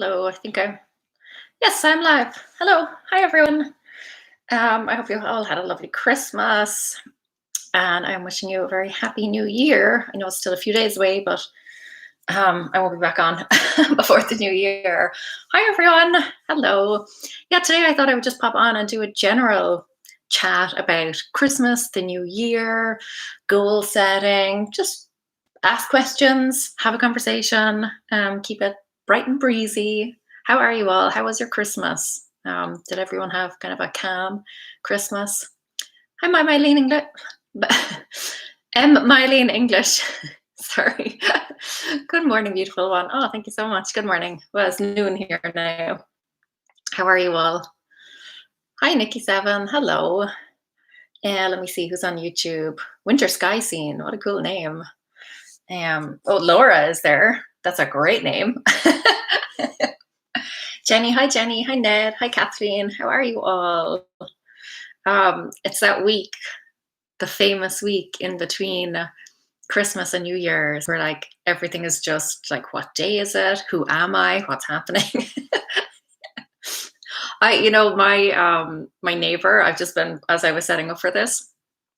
Hello, yes, I'm live. Hello. Hi, everyone. I hope you all had a lovely Christmas, and I'm wishing you a very happy new year. I know it's still a few days away, but I won't be back on before the new year. Hi, everyone. Hello. Yeah, today I thought I would just pop on and do a general chat about Christmas, the new year, goal setting, just ask questions, have a conversation, keep it bright and breezy. How are you all? How was your Christmas? Did everyone have kind of a calm Christmas? Hi, my Mylene English. Mylene English. Sorry. Good morning, beautiful one. Oh, thank you so much. Good morning. Well, it's noon here now. How are you all? Hi, Nikki7. Hello. Let me see who's on YouTube. Winter Sky Scene. What a cool name. Oh, Laura is there. That's a great name. Jenny, hi Jenny, hi Ned, hi Kathleen. How are you all? It's that week, the famous week in between Christmas and New Year's, where like everything is just like, what day is it? Who am I? What's happening? My neighbor. I've just been, as I was setting up for this,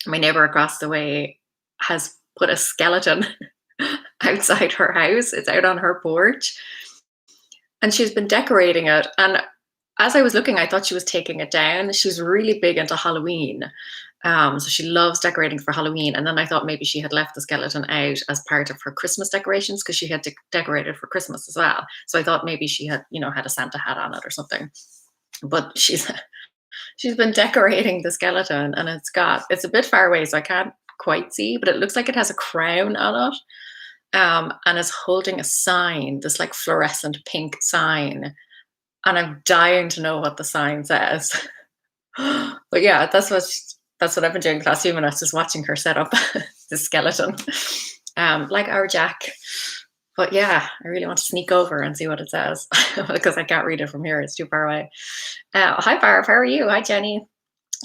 my neighbor across the way has put a skeleton outside her house. It's out on her porch, and she's been decorating it. And as I was looking, I thought she was taking it down. She's really big into Halloween. So she loves decorating for Halloween. And then I thought maybe she had left the skeleton out as part of her Christmas decorations, because she had decorated for Christmas as well. So I thought maybe she had, had a Santa hat on it or something. But she's been decorating the skeleton, and it's a bit far away, so I can't quite see, but it looks like it has a crown on it. And is holding a sign, this like fluorescent pink sign. And I'm dying to know what the sign says. But yeah, that's what I've been doing the last few minutes, is watching her set up the skeleton, like our Jack. But yeah, I really want to sneak over and see what it says because I can't read it from here. It's too far away. Hi, Barb. How are you? Hi, Jenny.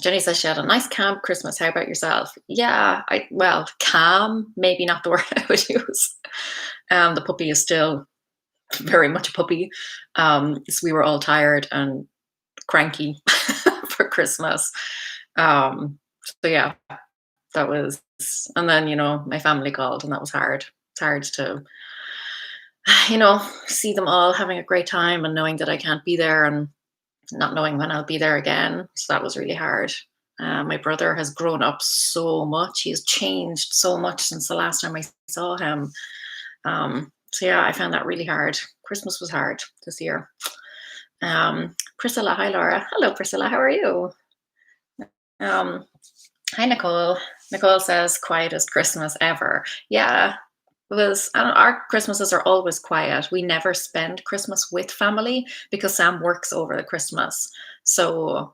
Jenny says she had a nice calm Christmas. How about yourself? Yeah, calm, maybe not the word I would use. The puppy is still very much a puppy. So we were all tired and cranky for Christmas. So yeah, that was, and then, my family called, and that was hard. It's hard to, see them all having a great time and knowing that I can't be there, and not knowing when I'll be there again. So that was really hard. My brother has grown up so much. He's changed so much since the last time I saw him. So yeah, I found that really hard. Christmas was hard this year. Priscilla, hi Laura. Hello Priscilla, how are you? Hi Nicole. Nicole says quietest Christmas ever. Yeah, our Christmases are always quiet. We never spend Christmas with family because Sam works over the Christmas. So,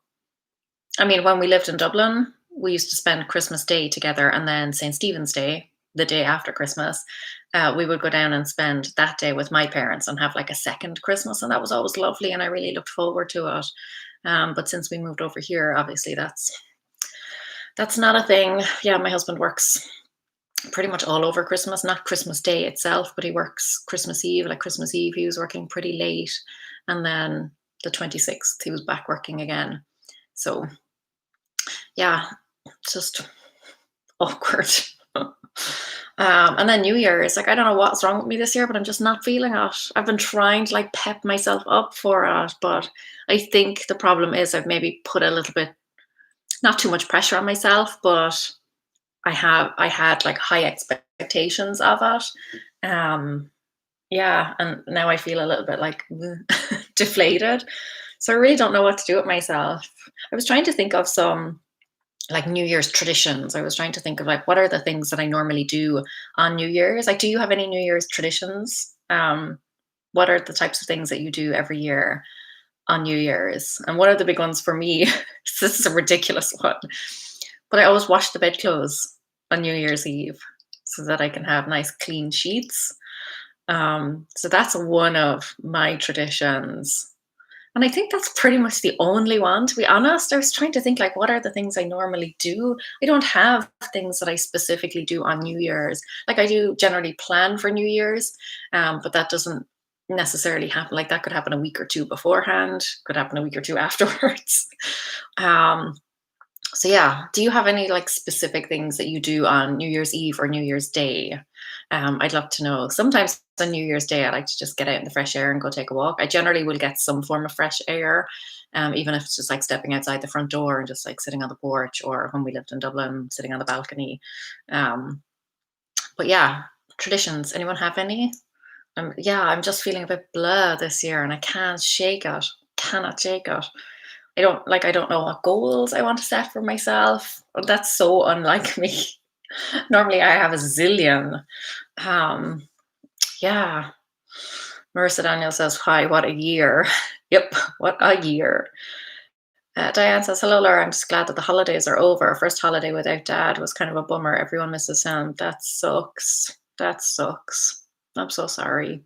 I mean, when we lived in Dublin, we used to spend Christmas Day together, and then St. Stephen's Day, the day after Christmas, we would go down and spend that day with my parents and have like a second Christmas, and that was always lovely, and I really looked forward to it. But since we moved over here, obviously that's not a thing. Yeah, my husband works pretty much all over Christmas, not Christmas Day itself, but he works Christmas Eve. Like Christmas Eve, he was working pretty late. And then the 26th, he was back working again. So yeah, it's just awkward. And then New Year's, like, I don't know what's wrong with me this year, but I'm just not feeling it. I've been trying to like pep myself up for it, but I think the problem is I've maybe put a little bit, not too much pressure on myself, but I had like high expectations of it. Yeah, and now I feel a little bit like deflated. So I really don't know what to do with myself. I was trying to think of some like New Year's traditions. I was trying to think of like, what are the things that I normally do on New Year's? Like, do you have any New Year's traditions? What are the types of things that you do every year on New Year's? And one of the big ones for me, this is a ridiculous one, but I always wash the bedclothes on New Year's Eve so that I can have nice clean sheets. So that's one of my traditions. And I think that's pretty much the only one, to be honest. I was trying to think like, what are the things I normally do? I don't have things that I specifically do on New Year's. Like I do generally plan for New Year's, but that doesn't necessarily happen. Like that could happen a week or two beforehand, could happen a week or two afterwards. um, so yeah, do you have any like specific things that you do on New Year's Eve or New Year's Day? I'd love to know. Sometimes on New Year's Day, I like to just get out in the fresh air and go take a walk. I generally will get some form of fresh air, even if it's just like stepping outside the front door and just like sitting on the porch, or when we lived in Dublin, sitting on the balcony. Um, but yeah, traditions. Anyone have any? Yeah, I'm just feeling a bit blah this year, and I can't shake it. Cannot shake it. I don't know what goals I want to set for myself. That's so unlike me. Normally I have a zillion. Um, yeah. Marissa Daniel says, hi, what a year. Yep, what a year. Diane says, hello, Laura. I'm just glad that the holidays are over. First holiday without dad was kind of a bummer. Everyone misses him. That sucks. That sucks. I'm so sorry.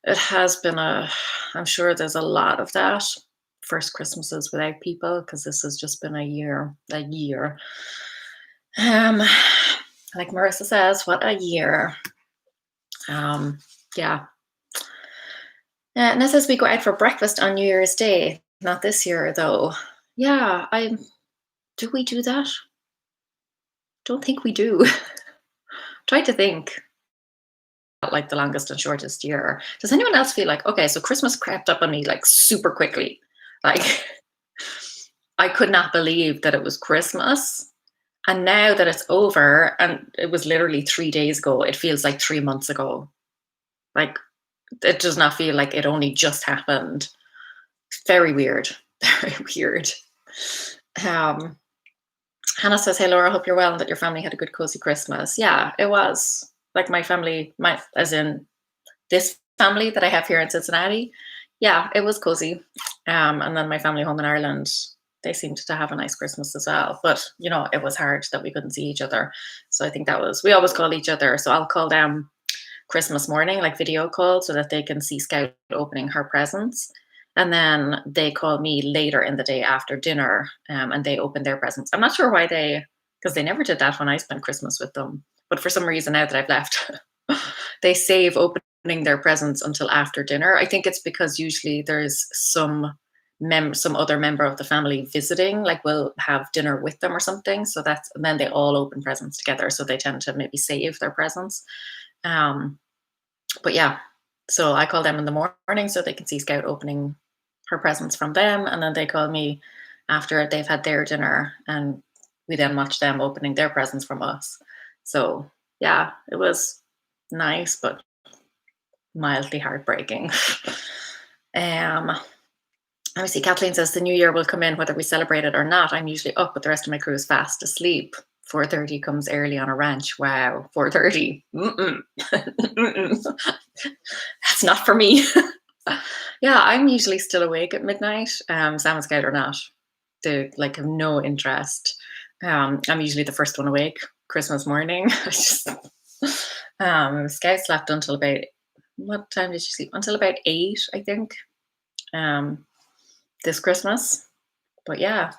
It has been I'm sure there's a lot of that. First Christmases without people, because this has just been a year. Um, like Marissa says, what a year. Yeah. And it says we go out for breakfast on New Year's Day. Not this year though. Yeah, do we do that? Don't think we do. Try to think. Like the longest and shortest year. Does anyone else feel like, okay, so Christmas crept up on me like super quickly? Like I could not believe that it was Christmas. And now that it's over, and it was literally 3 days ago, it feels like 3 months ago. Like it does not feel like it only just happened. Very weird. Very weird. Hannah says, hey Laura, hope you're well and that your family had a good cozy Christmas. Yeah, it was. Like my family, as in this family that I have here in Cincinnati, yeah, it was cozy. And then my family home in Ireland, they seemed to have a nice Christmas as well. But you know, it was hard that we couldn't see each other. So I think we always call each other. So I'll call them Christmas morning, like video call, so that they can see Scout opening her presents. And then they call me later in the day after dinner, and they open their presents. I'm not sure why because they never did that when I spent Christmas with them. But for some reason, now that I've left, they save opening their presents until after dinner. I think it's because usually there's some other member of the family visiting, like we'll have dinner with them or something. So and then they all open presents together. So they tend to maybe save their presents. But yeah, so I call them in the morning so they can see Scout opening her presents from them, and then they call me after they've had their dinner, and we then watch them opening their presents from us. So yeah, it was nice, but mildly heartbreaking. Let me see. Kathleen says the new year will come in whether we celebrate it or not. I'm usually up, but the rest of my crew is fast asleep. 4:30 comes early on a ranch. Wow, 4:30. That's not for me. Yeah, I'm usually still awake at midnight. Sam and Scout are not. They like have no interest. I'm usually the first one awake Christmas morning. Scout slept until about, what time did she sleep? Until about 8, I think. This Christmas. But yeah,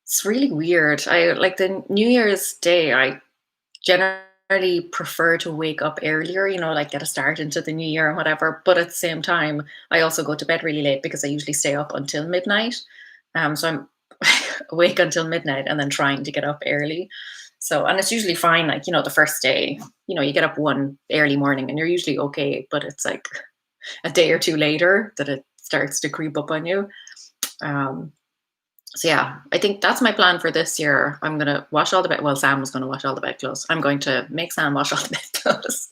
it's really weird. I like the New Year's Day. I generally prefer to wake up earlier, you know, like get a start into the new year and whatever. But at the same time, I also go to bed really late because I usually stay up until midnight. So I'm awake until midnight and then trying to get up early. So, and it's usually fine. Like, you know, the first day, you know, you get up one early morning and you're usually okay. But it's like a day or two later that it starts to creep up on you. So yeah, I think that's my plan for this year. I'm going to wash all the bed. Well, Sam was going to wash all the bedclothes. I'm going to make Sam wash all the bedclothes.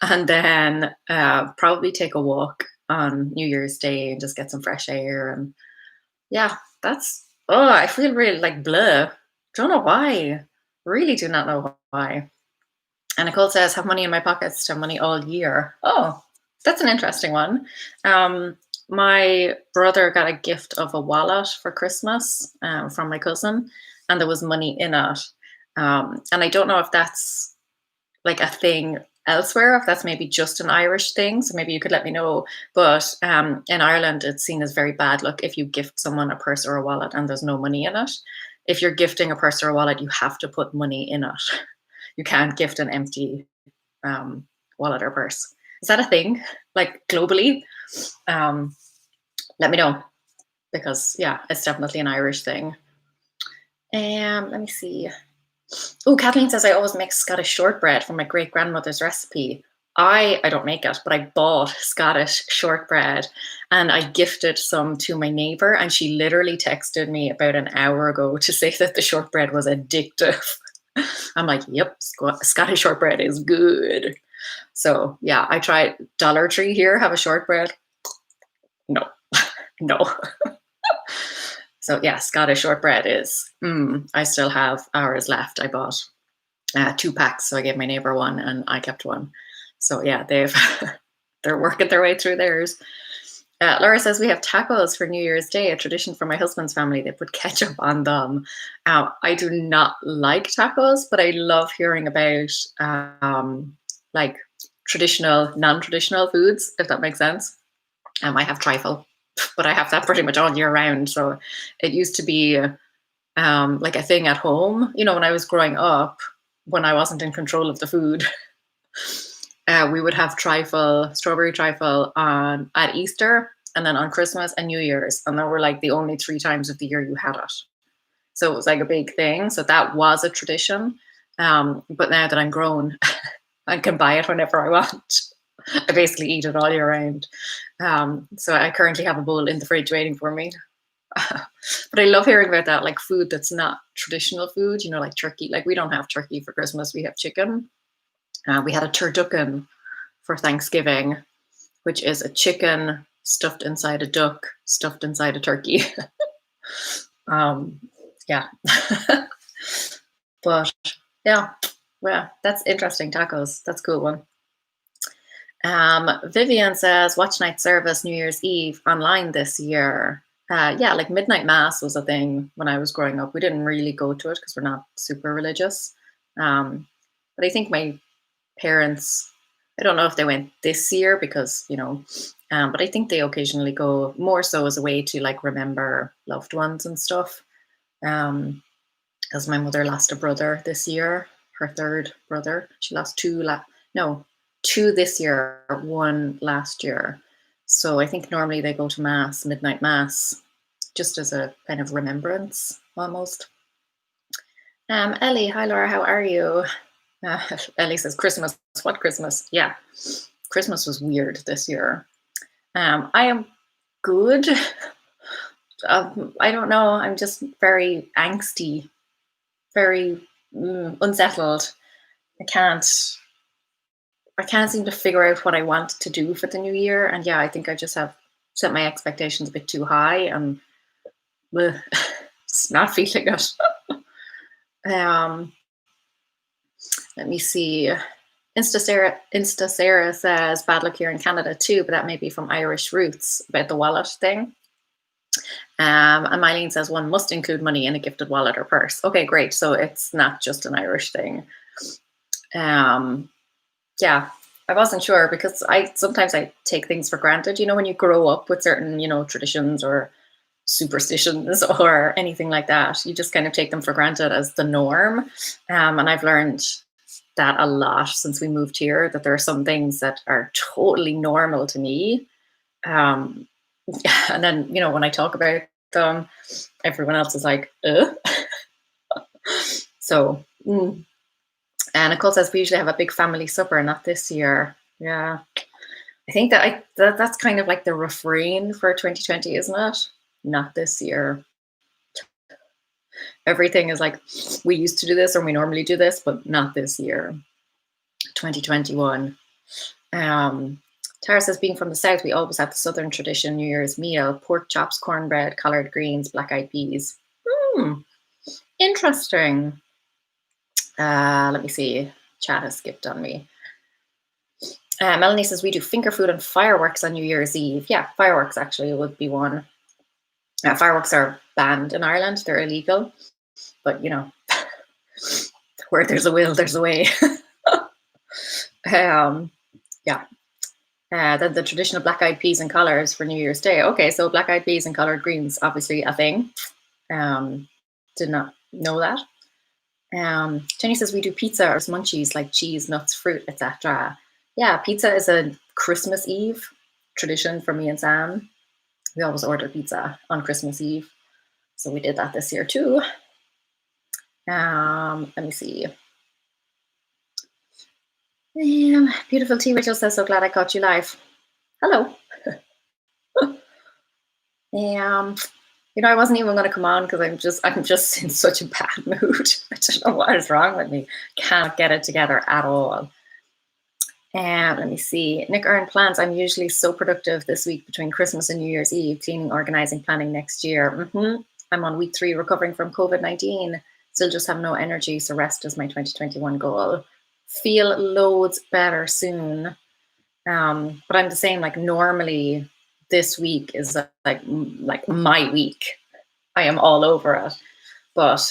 And then probably take a walk on New Year's Day and just get some fresh air. And yeah, I feel really like blah. Don't know why. Really do not know why. And Nicole says, have money in my pockets to have money all year. Oh, that's an interesting one. My brother got a gift of a wallet for Christmas from my cousin, and there was money in it. And I don't know if that's like a thing elsewhere, if that's maybe just an Irish thing. So maybe you could let me know. But in Ireland, it's seen as very bad luck if you gift someone a purse or a wallet and there's no money in it. If you're gifting a purse or a wallet, you have to put money in it. You can't gift an empty wallet or purse. Is that a thing, like globally? Um, Let me know because yeah, it's definitely an Irish thing. Let me see. Oh, Kathleen says I always make Scottish shortbread from my great grandmother's recipe. I don't make it, but I bought Scottish shortbread and I gifted some to my neighbor, and she literally texted me about an hour ago to say that the shortbread was addictive. I'm like, yep, Scottish shortbread is good. So yeah, I tried Dollar Tree here, have a shortbread. No, no. So yeah, Scottish shortbread is. I still have ours left. I bought 2 packs, so I gave my neighbor one and I kept one. So yeah, they've they're working their way through theirs. Laura says we have tacos for New Year's Day, a tradition for my husband's family. They put ketchup on them. I do not like tacos, but I love hearing about like traditional, non-traditional foods, if that makes sense. I have trifle, but I have that pretty much all year round. So it used to be like a thing at home. When I was growing up, when I wasn't in control of the food, we would have trifle, strawberry trifle on at Easter and then on Christmas and New Year's. And they were like the only 3 times of the year you had it. So it was like a big thing. So that was a tradition. But now that I'm grown, I can buy it whenever I want. I basically eat it all year round. So I currently have a bowl in the fridge waiting for me. But I love hearing about that, like food that's not traditional food, like turkey. Like we don't have turkey for Christmas, we have chicken. We had a turducken for Thanksgiving, which is a chicken stuffed inside a duck, stuffed inside a turkey. Yeah. But yeah, well, that's interesting. Tacos, that's a cool one. Vivian says, watch night service New Year's Eve online this year. Yeah, like midnight mass was a thing when I was growing up. We didn't really go to it because we're not super religious. But I think my parents, I don't know if they went this year because, but I think they occasionally go more so as a way to like remember loved ones and stuff. Because my mother lost a brother this year, her third brother. She lost two this year, one last year. So I think normally they go to mass, midnight mass, just as a kind of remembrance almost. Ellie, hi Laura, how are you? Ellie says, Christmas. What Christmas? Yeah, Christmas was weird this year. I am good. I don't know. I'm just very angsty, very unsettled. I can't seem to figure out what I want to do for the new year. And yeah, I think I just have set my expectations a bit too high and it's not feeling it. Let me see. Insta Sarah says bad luck here in Canada too, but that may be from Irish roots about the wallet thing. And Mylene says one must include money in a gifted wallet or purse. Okay, great. So it's not just an Irish thing. Yeah, I wasn't sure because sometimes I take things for granted. When you grow up with certain, traditions or superstitions or anything like that, you just kind of take them for granted as the norm. And I've learned that a lot since we moved here, that there are some things that are totally normal to me. And then, when I talk about them, everyone else is like, ugh. So, and Nicole says we usually have a big family supper, not this year. Yeah. I think that's kind of like the refrain for 2020, isn't it? Not this year. Everything is like, we used to do this or we normally do this, but not this year. 2021. Tara says, being from the South, we always have the Southern tradition New Year's meal, pork chops, cornbread, collard greens, black-eyed peas. Interesting. Let me see. Chat has skipped on me. Melanie says, we do finger food and fireworks on New Year's Eve. Yeah, fireworks actually would be one. Fireworks are banned in Ireland. They're illegal. But, where there's a will, there's a way. Yeah. Then the tradition of black-eyed peas and collards for New Year's Day. Okay, so black-eyed peas and collard greens, obviously a thing. Did not know that. Jenny says we do pizza or munchies like cheese, nuts, fruit, etc. Yeah, pizza is a Christmas Eve tradition for me and Sam. We always order pizza on Christmas Eve. So we did that this year too. Let me see. Beautiful T. Rachel says, so glad I caught you live. Hello. I wasn't even going to come on because I'm just in such a bad mood. I don't know what is wrong with me. Can't get it together at all. Let me see. Nick earned plans. I'm usually so productive this week between Christmas and New Year's Eve, cleaning, organizing, planning next year. I'm on week 3 recovering from COVID-19. Still just have no energy, so rest is my 2021 goal. Feel loads better soon. But I'm the same, like normally this week is like my week. I am all over it. But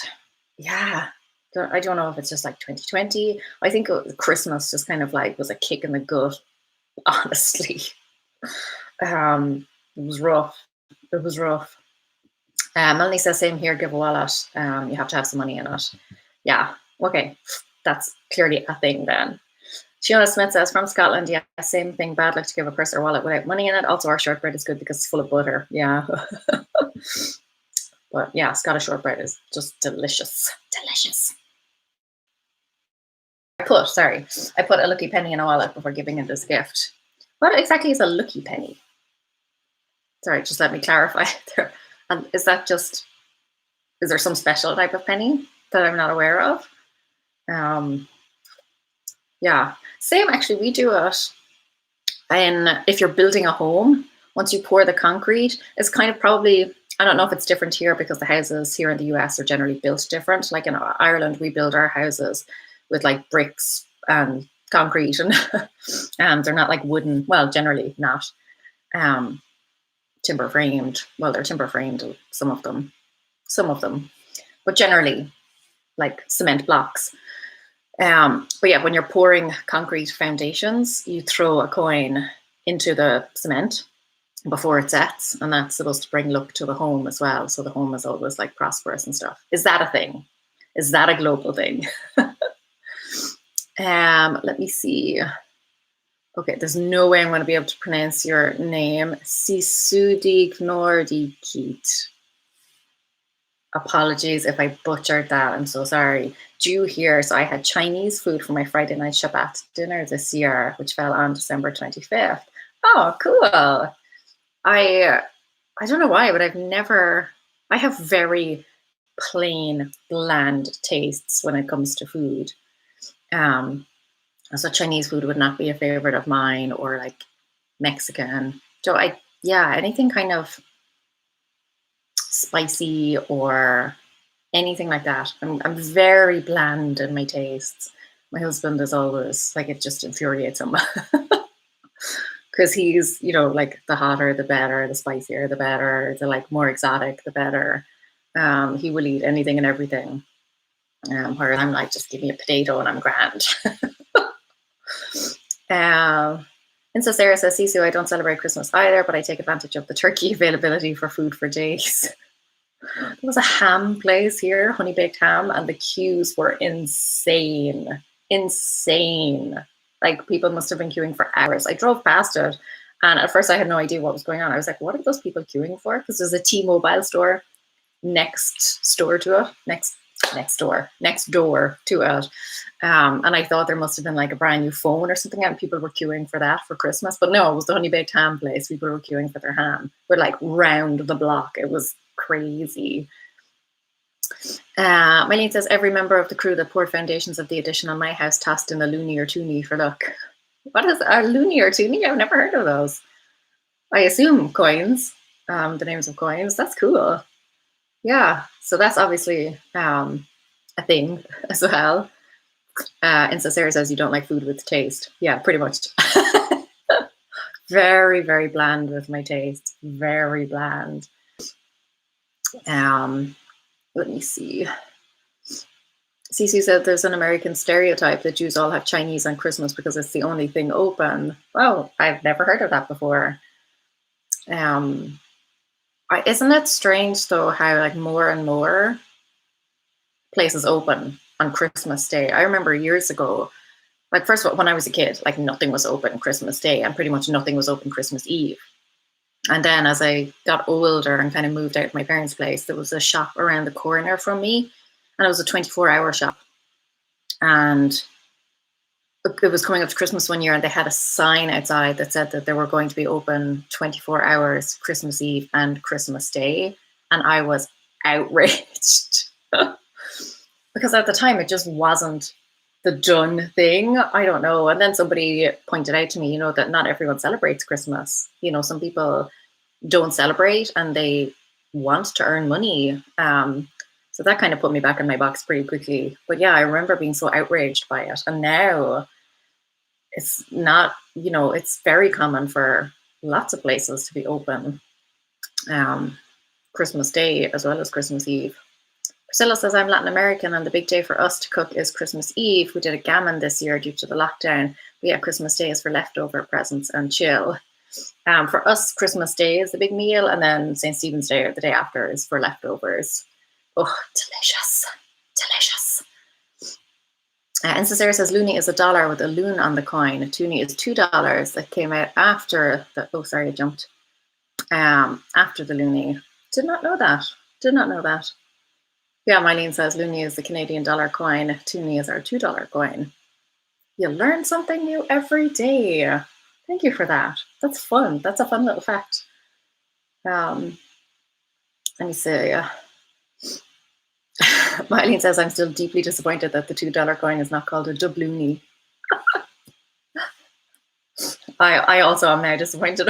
yeah, I don't know if it's just like 2020. I think Christmas just kind of like was a kick in the gut, honestly. It was rough. It was rough. Melanie says, same here, give a wallet. You have to have some money in it. Yeah, okay. That's clearly a thing then. Fiona Smith says, from Scotland, yeah, same thing. Bad luck to give a purse or wallet without money in it. Also, our shortbread is good because it's full of butter. Yeah. But yeah, Scottish shortbread is just delicious. Delicious. I put a lucky penny in a wallet before giving it this gift. What exactly is a lucky penny? Sorry, just let me clarify there. And is there some special type of penny that I'm not aware of? Yeah, same actually, we do it. And if you're building a home, once you pour the concrete, it's kind of probably, I don't know if it's different here because the houses here in the US are generally built different. Like in Ireland, we build our houses with like bricks and concrete and they're not like wooden, well, generally not timber framed. Well, they're timber framed, some of them, but generally like cement blocks. But yeah, when you're pouring concrete foundations, you throw a coin into the cement before it sets, and that's supposed to bring luck to the home as well. So the home is always like prosperous and stuff. Is that a thing? Is that a global thing? Let me see. Okay, there's no way I'm going to be able to pronounce your name. Sisudi Gnordikit. Apologies if I butchered that. I'm so sorry. Due here, so I had Chinese food for my Friday night Shabbat dinner this year, which fell on December 25th. Oh, cool. I don't know why, but I have very plain, bland tastes when it comes to food. So Chinese food would not be a favorite of mine, or like Mexican. So anything kind of spicy or anything like that. I'm very bland in my tastes. My husband is always like, it just infuriates him. Because he's, like the hotter, the better, the spicier, the better, the like more exotic, the better. He will eat anything and everything. Whereas I'm like, just give me a potato and I'm grand. And so Sarah says, Sisu, I don't celebrate Christmas either, but I take advantage of the turkey availability for food for days. There was a ham place here, honey baked ham, and the queues were insane. Like people must have been queuing for hours. I drove past it, and at first I had no idea what was going on. I was like, what are those people queuing for? Because there's a T-Mobile store next door to it. Next door to it. And I thought there must have been like a brand new phone or something, and people were queuing for that for Christmas. But no, it was the honey baked ham place. People were queuing for their ham. But like round the block. It was crazy. Mylene says, every member of the crew that poured foundations of the addition on my house tossed in a loonie or toonie for luck. What is a loonie or toonie? I've never heard of those. I assume coins, the names of coins. That's cool. Yeah, so that's obviously a thing as well. And so Sarah says, you don't like food with taste. Yeah, pretty much. Very, very bland with my taste. Very bland. Let me see. Cece said there's an American stereotype that Jews all have Chinese on Christmas because it's the only thing open. Well, I've never heard of that before. Isn't it strange though how like more and more places open on Christmas Day? I remember years ago Like, first of all, when I was a kid, like nothing was open Christmas Day and pretty much nothing was open Christmas Eve. And then as I got older and kind of moved out of my parents' place, there was a shop around the corner from me, and it was a 24-hour shop. And it was coming up to Christmas one year, and they had a sign outside that said that they were going to be open 24 hours Christmas Eve and Christmas Day. And I was outraged because at the time it just wasn't the done thing. I don't know. And then somebody pointed out to me, that not everyone celebrates Christmas. Some people don't celebrate and they want to earn money. So that kind of put me back in my box pretty quickly. But yeah, I remember being so outraged by it. And now it's not, it's very common for lots of places to be open Christmas Day as well as Christmas Eve. Priscilla says, I'm Latin American and the big day for us to cook is Christmas Eve. We did a gammon this year due to the lockdown. But yeah, Christmas Day is for leftover presents and chill. For us, Christmas Day is the big meal, and then St. Stephen's Day or the day after is for leftovers. Oh, delicious. Delicious. Insta Sarah says, loonie is $1 with a loon on the coin. A toonie is $2. That came out after the, oh, sorry, I jumped. After the loonie. Did not know that. Did not know that. Yeah, Mylene says, loonie is the Canadian dollar coin. Toonie is our $2 coin. You learn something new every day. Thank you for that. That's fun. That's a fun little fact. Let me see. Mylene says, I'm still deeply disappointed that the $2 coin is not called a doubloony. I also am now disappointed.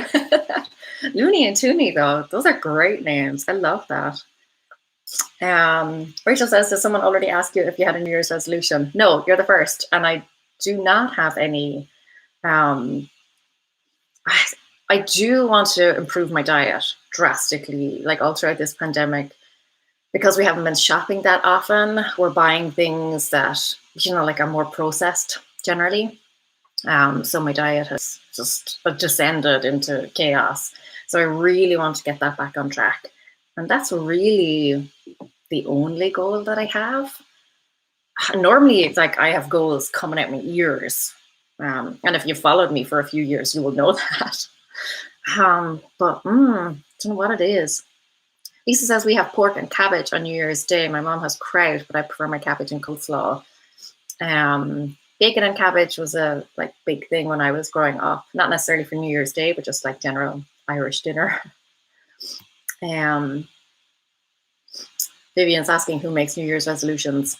Loonie and Toonie, though, those are great names. I love that. Rachel says, does someone already ask you if you had a New Year's resolution? No, you're the first. And I do not have any. I do want to improve my diet drastically, like all throughout this pandemic, because we haven't been shopping that often. We're buying things that, like are more processed generally. So my diet has just descended into chaos. So I really want to get that back on track. And that's really the only goal that I have. Normally, it's like I have goals coming out my ears. And if you followed me for a few years, you will know that. But I don't know what it is. Lisa says, we have pork and cabbage on New Year's Day. My mom has kraut, but I prefer my cabbage and coleslaw. Bacon and cabbage was a big thing when I was growing up. Not necessarily for New Year's Day, but just like general Irish dinner. Vivian's asking who makes New Year's resolutions.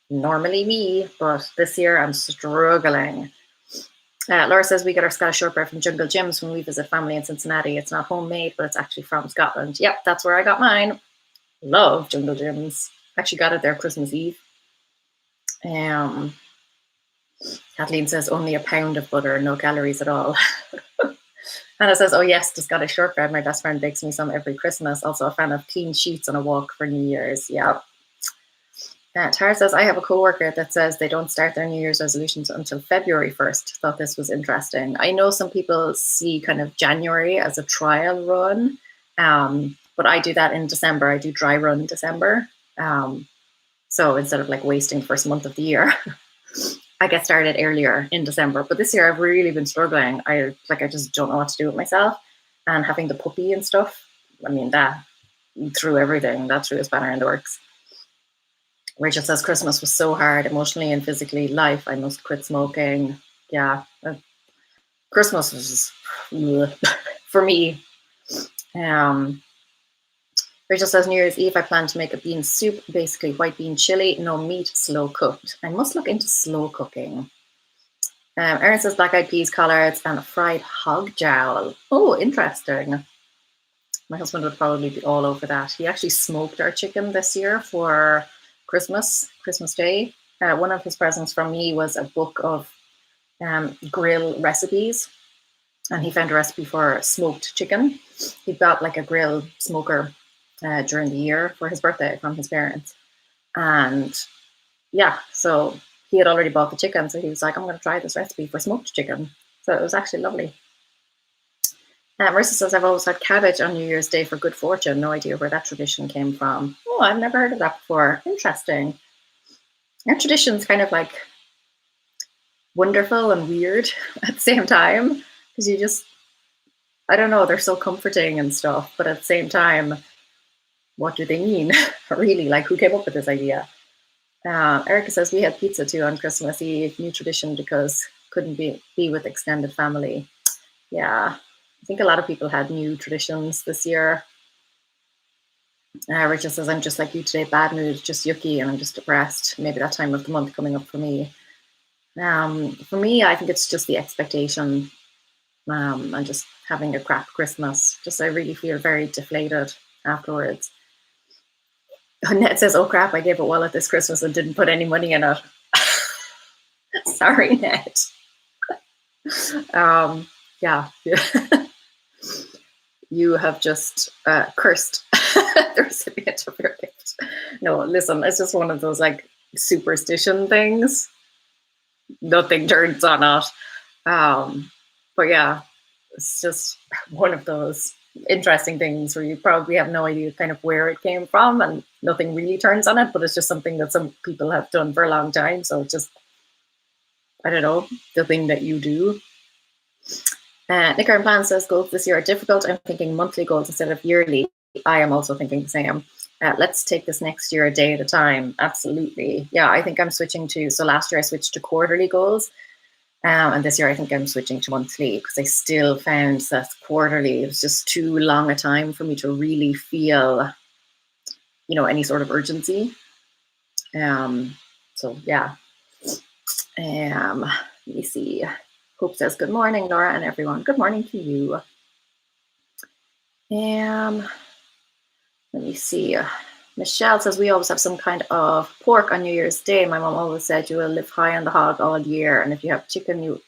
Normally me, but this year I'm struggling. Laura says we get our Scottish shortbread from Jungle Jim's when we visit family in Cincinnati. It's not homemade, but it's actually from Scotland. Yep, that's where I got mine. Love Jungle Jim's. Actually got it there Christmas Eve. Kathleen says only a pound of butter, no calories at all. Anna says, oh yes, the Scottish shortbread. My best friend bakes me some every Christmas. Also a fan of clean sheets on a walk for New Year's. Yeah. Tara says, I have a coworker that says they don't start their New Year's resolutions until February 1st. Thought this was interesting. I know some people see kind of January as a trial run, but I do that in December. I do dry run in December. So instead of wasting the first month of the year, I get started earlier in December. But this year I've really been struggling. I just don't know what to do with myself. And having the puppy and stuff, I mean, that threw everything. That threw a spanner in the works. Rachel says Christmas was so hard emotionally and physically. Life, I must quit smoking. Yeah, Christmas was just for me. Rachel says New Year's Eve I plan to make a bean soup, basically white bean chili, no meat, slow cooked. I must look into slow cooking. Erin says black eyed peas, collards, and a fried hog jowl. Oh, interesting. My husband would probably be all over that. He actually smoked our chicken this year for Christmas Day. One of his presents from me was a book of grill recipes, and he found a recipe for smoked chicken. He got a grill smoker during the year for his birthday from his parents, and yeah, so he had already bought the chicken, so he was like, I'm going to try this recipe for smoked chicken. So it was actually lovely. Marissa says, I've always had cabbage on New Year's Day for good fortune. No idea where that tradition came from. Oh, I've never heard of that before. Interesting. Our tradition's kind of wonderful and weird at the same time because you just, I don't know, they're so comforting and stuff, but at the same time, what do they mean? Really, like who came up with this idea? Erica says we had pizza too on Christmas Eve, new tradition because couldn't be with extended family. Yeah, I think a lot of people had new traditions this year. Richard says I'm just like you today, bad mood, just yucky, and I'm just depressed. Maybe that time of the month coming up for me. For me, I think it's just the expectation and just having a crap Christmas. Just I really feel very deflated afterwards. Ned says, "Oh crap! I gave a wallet this Christmas and didn't put any money in it." Sorry, Ned. Yeah, you have just cursed the recipient of your gift. No, listen, it's just one of those like superstition things. Nothing turns on it. But yeah, it's just one of those interesting things where you probably have no idea kind of where it came from and nothing really turns on it, but it's just something that some people have done for a long time. So it's just, I don't know, the thing that you do. Nick Iron Plan says goals this year are difficult. I'm thinking monthly goals instead of yearly. I am also thinking the same. Let's take this next year a day at a time. Absolutely. Yeah, I think I'm switching to, so last year I switched to quarterly goals. And this year I think I'm switching to monthly because I still found that quarterly, it was just too long a time for me to really feel, you know, any sort of urgency. So yeah. Let me see. Hope says good morning, Laura and everyone. Good morning to you. Let me see. Michelle says we always have some kind of pork on New Year's Day. My mom always said you will live high on the hog all year, and if you have chicken, you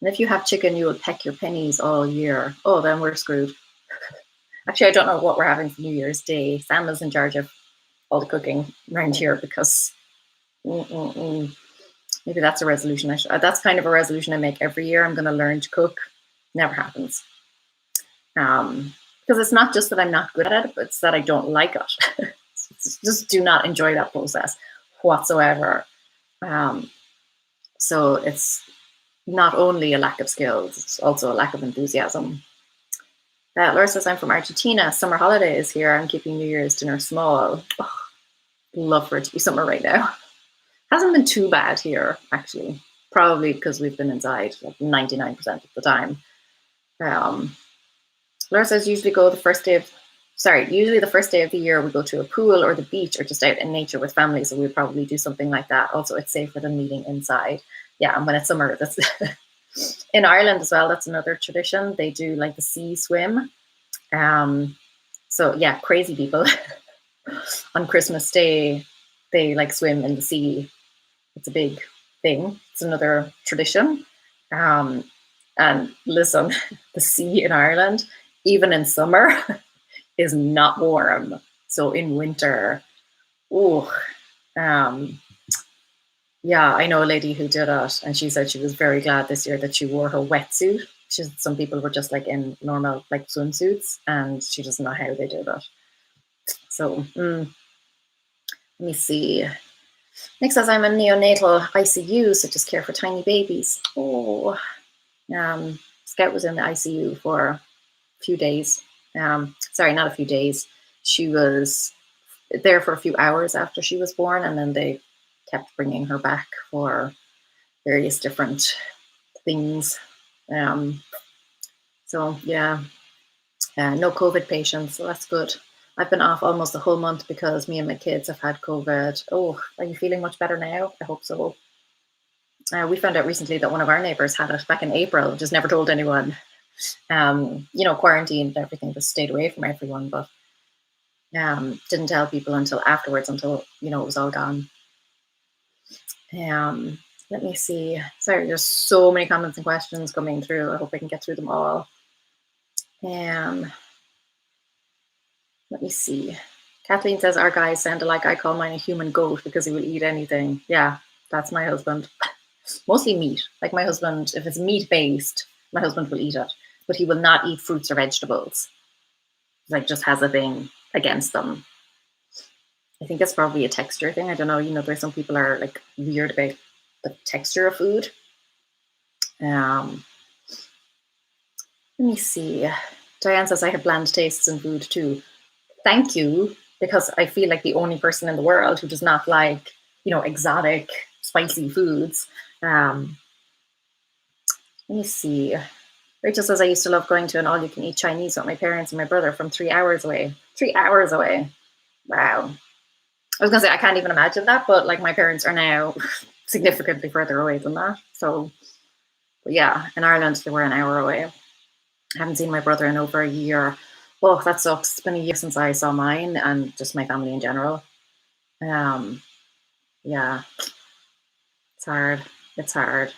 will peck your pennies all year. Oh, then we're screwed. Actually, I don't know what we're having for New Year's Day. Sam is in charge of all the cooking around here because maybe that's a resolution. That's kind of a resolution I make every year. I'm going to learn to cook. Never happens. Because it's not just that I'm not good at it, but it's that I don't like it. Just do not enjoy that process whatsoever. So it's not only a lack of skills, it's also a lack of enthusiasm. Laura says, I'm from Argentina. Summer holiday is here. I'm keeping New Year's dinner small. Oh, love for it to be summer right now. Hasn't been too bad here, actually. Probably because we've been inside like 99% of the time. Laura says, usually the first day of the year we go to a pool or the beach or just out in nature with family. So we'd probably do something like that. Also, it's safer than meeting inside. Yeah, and when it's summer, that's in Ireland as well. That's another tradition. They do like the sea swim. So yeah, crazy people on Christmas Day, they like swim in the sea. It's a big thing. It's another tradition. And listen, the sea in Ireland, even in summer, is not warm. So in winter, yeah, I know a lady who did it, and she said she was very glad this year that she wore her wetsuit. Some people were just like in normal like swimsuits, and she doesn't know how they did it. So let me see. Nick says I'm in neonatal ICU, so just care for tiny babies. Oh, Scout was in the ICU for a few days. Sorry, not a few days. She was there for a few hours after she was born, and then they kept bringing her back for various different things. So yeah, no COVID patients, so that's good. I've been off almost a whole month because me and my kids have had COVID. Oh, are you feeling much better now? I hope so. We found out recently that one of our neighbors had it back in April, just never told anyone. Quarantined and everything, just stayed away from everyone, but didn't tell people until afterwards, until, it was all gone. Let me see. Sorry, there's so many comments and questions coming through. I hope I can get through them all. Let me see. Kathleen says, our guys sound like I call mine a human goat because he will eat anything. Yeah, that's my husband. Mostly meat. Like my husband, if it's meat-based, my husband will eat it, but he will not eat fruits or vegetables. Like, just has a thing against them. I think it's probably a texture thing. I don't know. There's some people are like weird about the texture of food. Um, Let me see. Diane says I have bland tastes in food too. Thank you, because I feel like the only person in the world who does not like, exotic, spicy foods. Um, Let me see. Rachel says I used to love going to an all-you-can-eat Chinese with my parents and my brother from 3 hours away. 3 hours away. Wow. I was gonna say I can't even imagine that, but like my parents are now significantly further away than that. So, but yeah, in Ireland they were an hour away. I haven't seen my brother in over a year. Oh, that sucks. It's been a year since I saw mine and just my family in general. Um, yeah, it's hard. It's hard.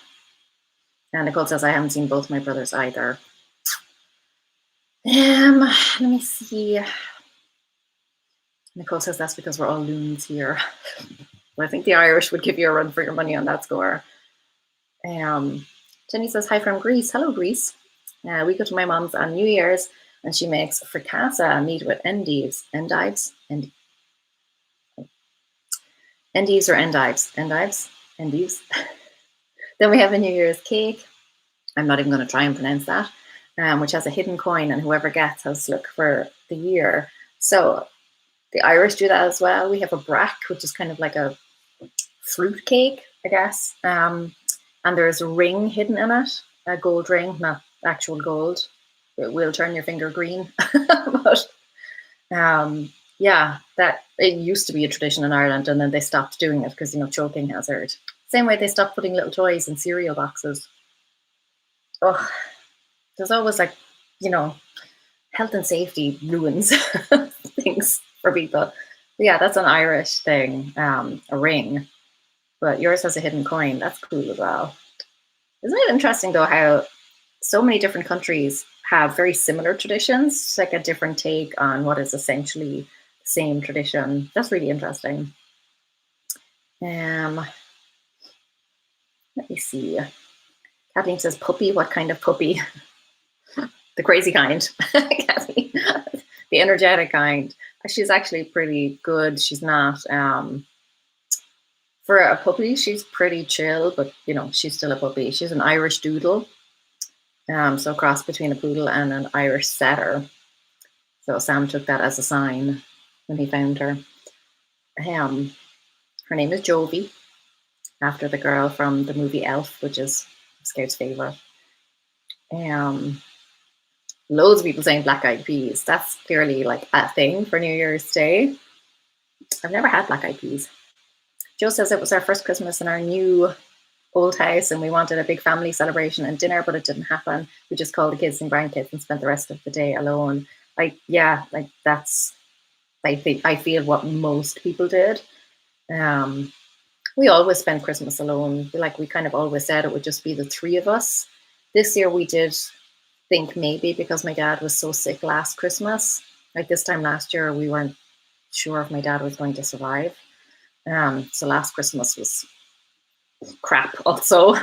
And Nicole says I haven't seen both my brothers either. Let me see. Nicole says that's because we're all loons here. Well, I think the Irish would give you a run for your money on that score. Jenny says hi from Greece. Hello, Greece. We go to my mom's on New Year's, and she makes fricassee meat with endives. Endives? Endives or endives? Endives? Endives. Then we have a New Year's cake. I'm not even going to try and pronounce that, which has a hidden coin, and whoever gets has to look for the year. So the Irish do that as well. We have a brack, which is kind of like a fruit cake, I guess. And there's a ring hidden in it, a gold ring, not actual gold. It will turn your finger green. But yeah, that it used to be a tradition in Ireland, and then they stopped doing it because, choking hazard. Same way they stopped putting little toys in cereal boxes. Oh, there's always like, health and safety ruins things for people. But yeah, that's an Irish thing, a ring. But yours has a hidden coin. That's cool as well. Isn't it interesting though how so many different countries have very similar traditions, it's like a different take on what is essentially the same tradition. That's really interesting. Let me see. Kathleen says puppy. What kind of puppy? The crazy kind. Kathleen. The energetic kind. She's actually pretty good. She's not for a puppy, she's pretty chill, but she's still a puppy. She's an Irish doodle. So cross between a poodle and an Irish setter. So Sam took that as a sign when he found her. Her name is Jovi, after the girl from the movie Elf, which is Scout's favorite. Loads of people saying black eyed peas. That's clearly like a thing for New Year's Day. I've never had black eyed peas. Joe says it was our first Christmas in our new old house and we wanted a big family celebration and dinner, but it didn't happen. We just called the kids and grandkids and spent the rest of the day alone. That's I feel what most people did. We always spent Christmas alone. We kind of always said it would just be the three of us. This year we did think maybe because my dad was so sick last Christmas. Like this time last year, we weren't sure if my dad was going to survive. So last Christmas was crap also.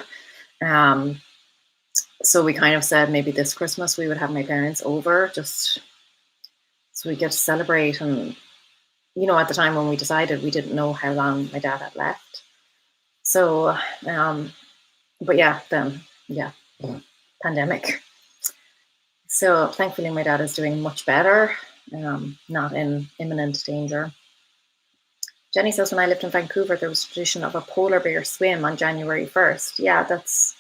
So we kind of said maybe this Christmas we would have my parents over just so we get to celebrate. And, at the time when we decided, we didn't know how long my dad had left. So, but yeah, then, yeah, pandemic. So thankfully my dad is doing much better, not in imminent danger. Jenny says, when I lived in Vancouver, there was a tradition of a polar bear swim on January 1st. Yeah, that's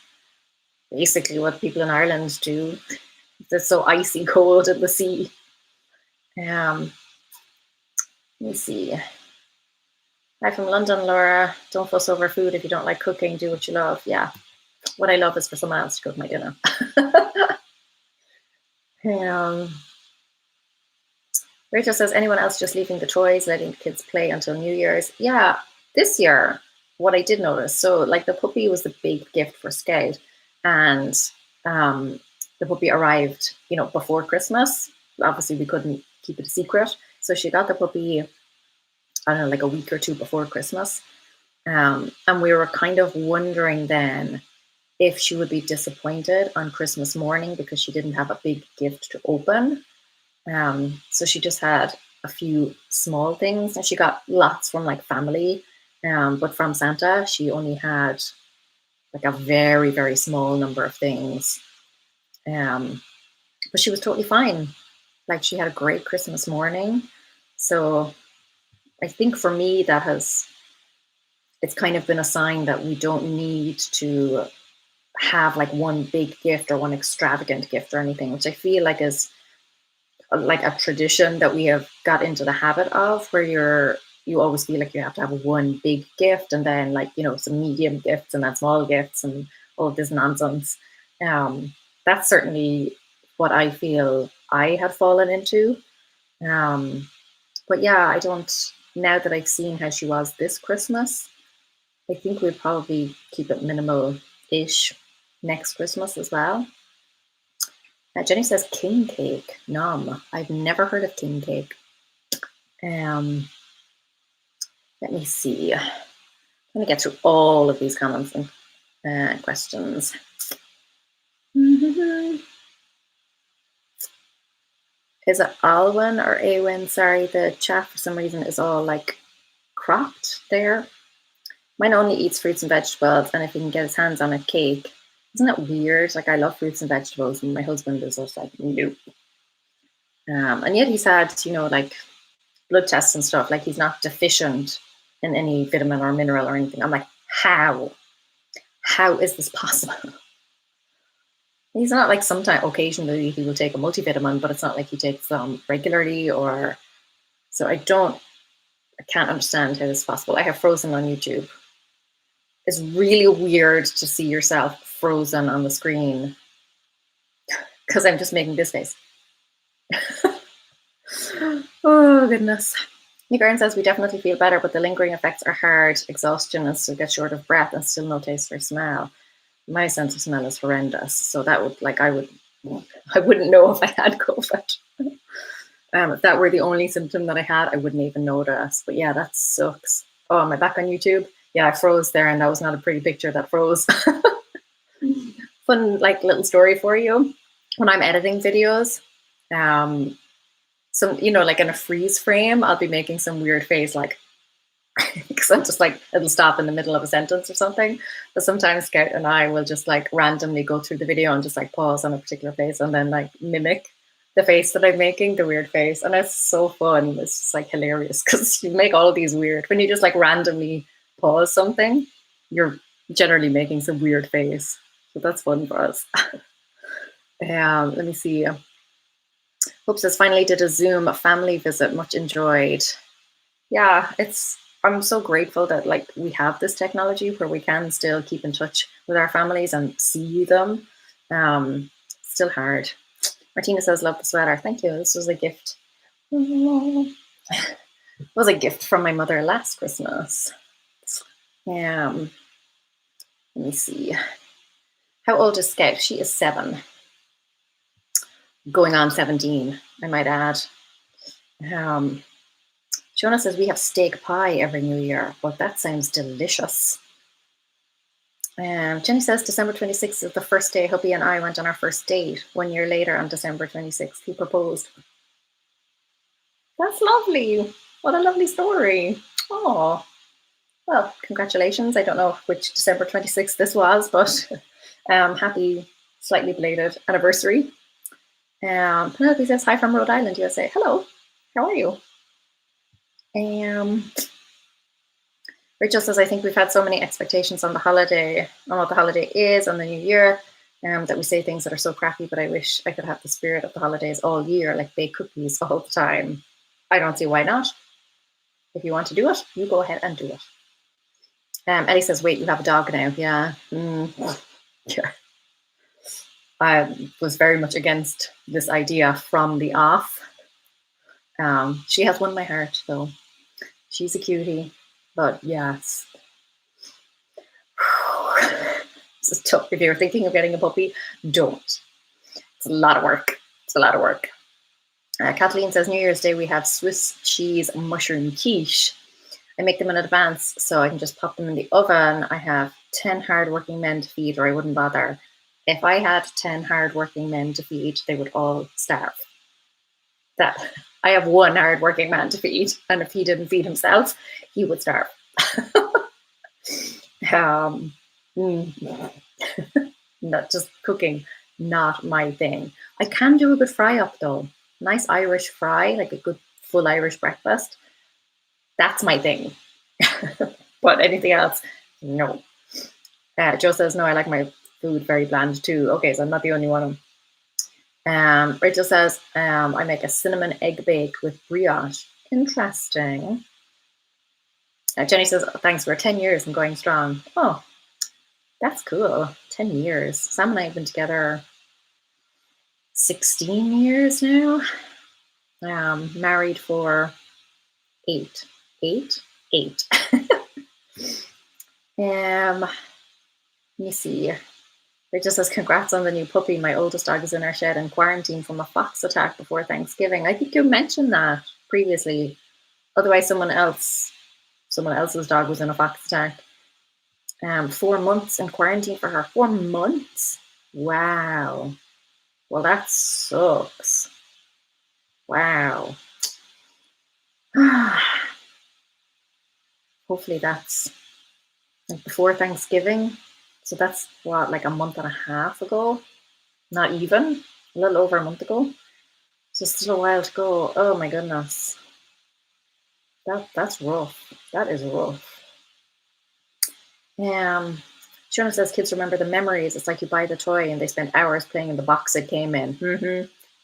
basically what people in Ireland do. It's so icy cold in the sea. Let me see. Hi from London, Laura. Don't fuss over food if you don't like cooking. Do what you love. Yeah. What I love is for someone else to cook my dinner. Rachel says, anyone else just leaving the toys, letting the kids play until New Year's? Yeah, this year, what I did notice, so like the puppy was the big gift for Scout, and the puppy arrived, before Christmas. Obviously, we couldn't keep it a secret. So she got the puppy, I don't know, like a week or two before Christmas. And we were kind of wondering then if she would be disappointed on Christmas morning because she didn't have a big gift to open. So she just had a few small things, and she got lots from like family. But from Santa, she only had like a very, very small number of things. But she was totally fine. Like she had a great Christmas morning. So I think for me, it's kind of been a sign that we don't need to have like one big gift or one extravagant gift or anything, which I feel like is like a tradition that we have got into the habit of, where you always feel like you have to have one big gift and then like, some medium gifts and then small gifts and all of this nonsense. That's certainly what I feel I had fallen into. But yeah, I don't, now that I've seen how she was this Christmas, I think we'd probably keep it minimal ish next Christmas as well. Jenny says king cake. Nom. I've never heard of king cake. Let me see. I'm going to get through all of these comments and questions. Is it Alwyn or Awen? Sorry, the chat for some reason is all like cropped there. Mine only eats fruits and vegetables, and if he can get his hands on a cake. Isn't that weird? Like, I love fruits and vegetables, and my husband is just like, nope. And yet he's had, like blood tests and stuff. Like, he's not deficient in any vitamin or mineral or anything. I'm like, how? How is this possible? He's not like sometimes, occasionally he will take a multivitamin, but it's not like he takes them regularly or. So I can't understand how this is possible. I have Frozen on YouTube. It's really weird to see yourself frozen on the screen because I'm just making this face. Oh, goodness. Nick Aaron says, we definitely feel better, but the lingering effects are hard. Exhaustion and still get short of breath and still no taste or smell. My sense of smell is horrendous. So that would, like, I wouldn't know if I had COVID. If that were the only symptom that I had, I wouldn't even notice. But yeah, that sucks. Oh, am I back on YouTube? Yeah, I froze there, and that was not a pretty picture that froze. Fun, like, little story for you. When I'm editing videos, some, like in a freeze frame, I'll be making some weird face, like, because I'm just like, it'll stop in the middle of a sentence or something. But sometimes Scout and I will just like randomly go through the video and just like pause on a particular face and then like mimic the face that I'm making, the weird face. And it's so fun. It's just like hilarious because you make all of these weird, when you just like randomly pause something, you're generally making some weird face. So that's fun for us. Let me see. Hope says, finally did a Zoom family visit, much enjoyed. Yeah, I'm so grateful that like we have this technology where we can still keep in touch with our families and see them. Still hard. Martina says, love the sweater. Thank you. This was a gift. It was a gift from my mother last Christmas. Let me see. How old is Scout? She is 7. Going on 17, I might add. Jonah says, we have steak pie every New Year. Well, that sounds delicious. Jenny says, December 26th is the first day Hubby and I went on our first date. 1 year later, on December 26th, he proposed. That's lovely. What a lovely story. Oh, well, congratulations. I don't know which December 26th this was, but happy, slightly belated anniversary. Penelope says, hi from Rhode Island, USA. Hello, how are you? Rachel says, I think we've had so many expectations on the holiday, on what the holiday is, on the new year, that we say things that are so crappy, but I wish I could have the spirit of the holidays all year, like bake cookies all the time. I don't see why not. If you want to do it, you go ahead and do it. Eddie says, wait, you have a dog now. Yeah. Yeah. I was very much against this idea from the off. She has won my heart, though. She's a cutie. But yes, this is tough. If you're thinking of getting a puppy, don't. It's a lot of work. It's a lot of work. Kathleen says, New Year's Day, we have Swiss cheese mushroom quiche. I make them in advance so I can just pop them in the oven. I have 10 hardworking men to feed, or I wouldn't bother. If I had 10 hardworking men to feed, they would all starve. I have 1 hardworking man to feed, and if he didn't feed himself, he would starve. Mm. Not just cooking, not my thing. I can do a good fry up though. Nice Irish fry, like a good full Irish breakfast. That's my thing. But anything else, no. Joe says, no, I like my food very bland too. Okay, so I'm not the only one. Rachel says, I make a cinnamon egg bake with brioche. Interesting. Jenny says, thanks, we're 10 years and going strong. Oh, that's cool. 10 years. Sam and I have been together 16 years now. Married for eight. Eight? Eight. Let me see. Rachel says, congrats on the new puppy. My oldest dog is in our shed in quarantine from a fox attack before Thanksgiving. I think you mentioned that previously. Otherwise, someone else's dog was in a fox attack. 4 months in quarantine for her. 4 months? Wow. Well, that sucks. Wow. Hopefully that's like before Thanksgiving. So that's what, like a month and a half ago? Not even, a little over a month ago. So still a while to go. Oh my goodness. That's rough. That is rough. Shona says kids remember the memories. It's like you buy the toy and they spend hours playing in the box it came in.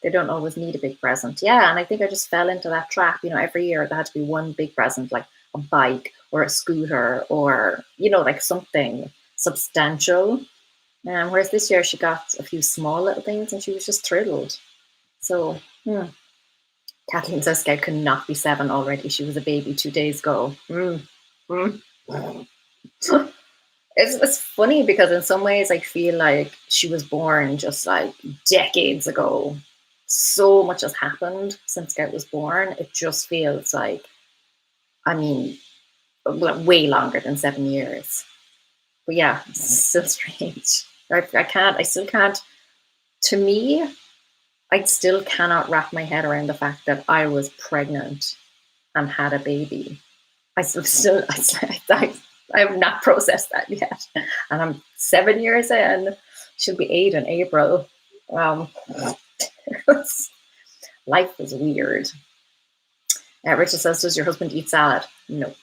They don't always need a big present. Yeah, and I think I just fell into that trap. Every year there had to be one big present, like a bike or a scooter or, like something substantial. Whereas this year she got a few small little things and she was just thrilled. So, Kathleen says Scout could not be 7 already. She was a baby 2 days ago. It's funny because in some ways I feel like she was born just like decades ago. So much has happened since Scout was born. It just feels like, way longer than 7 years. But yeah, it's still strange. I still can't, to me, I still cannot wrap my head around the fact that I was pregnant and had a baby. I have not processed that yet. And I'm 7 years in, should be 8 in April. Life is weird. Richard says, does your husband eat salad? No.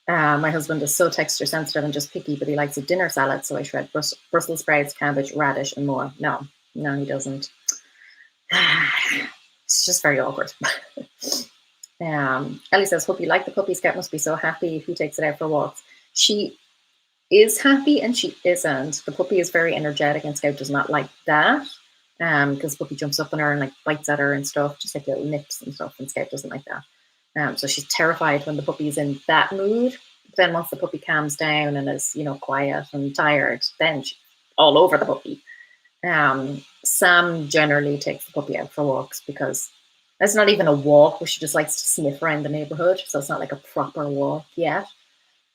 My husband is so texture sensitive and just picky, but he likes a dinner salad. So I shred Brussels sprouts, cabbage, radish, and more. No, he doesn't. It's just very awkward. Ellie says, hope you like the puppy. Scout must be so happy. Who takes it out for walks? She is happy and she isn't. The puppy is very energetic and Scout does not like that. Because puppy jumps up on her and like bites at her and stuff, just like little nips and stuff, and Scout doesn't like that. So she's terrified when the puppy is in that mood. But then once the puppy calms down and is, quiet and tired, then she's all over the puppy. Sam generally takes the puppy out for walks because it's not even a walk, but she just likes to sniff around the neighborhood. So it's not like a proper walk yet.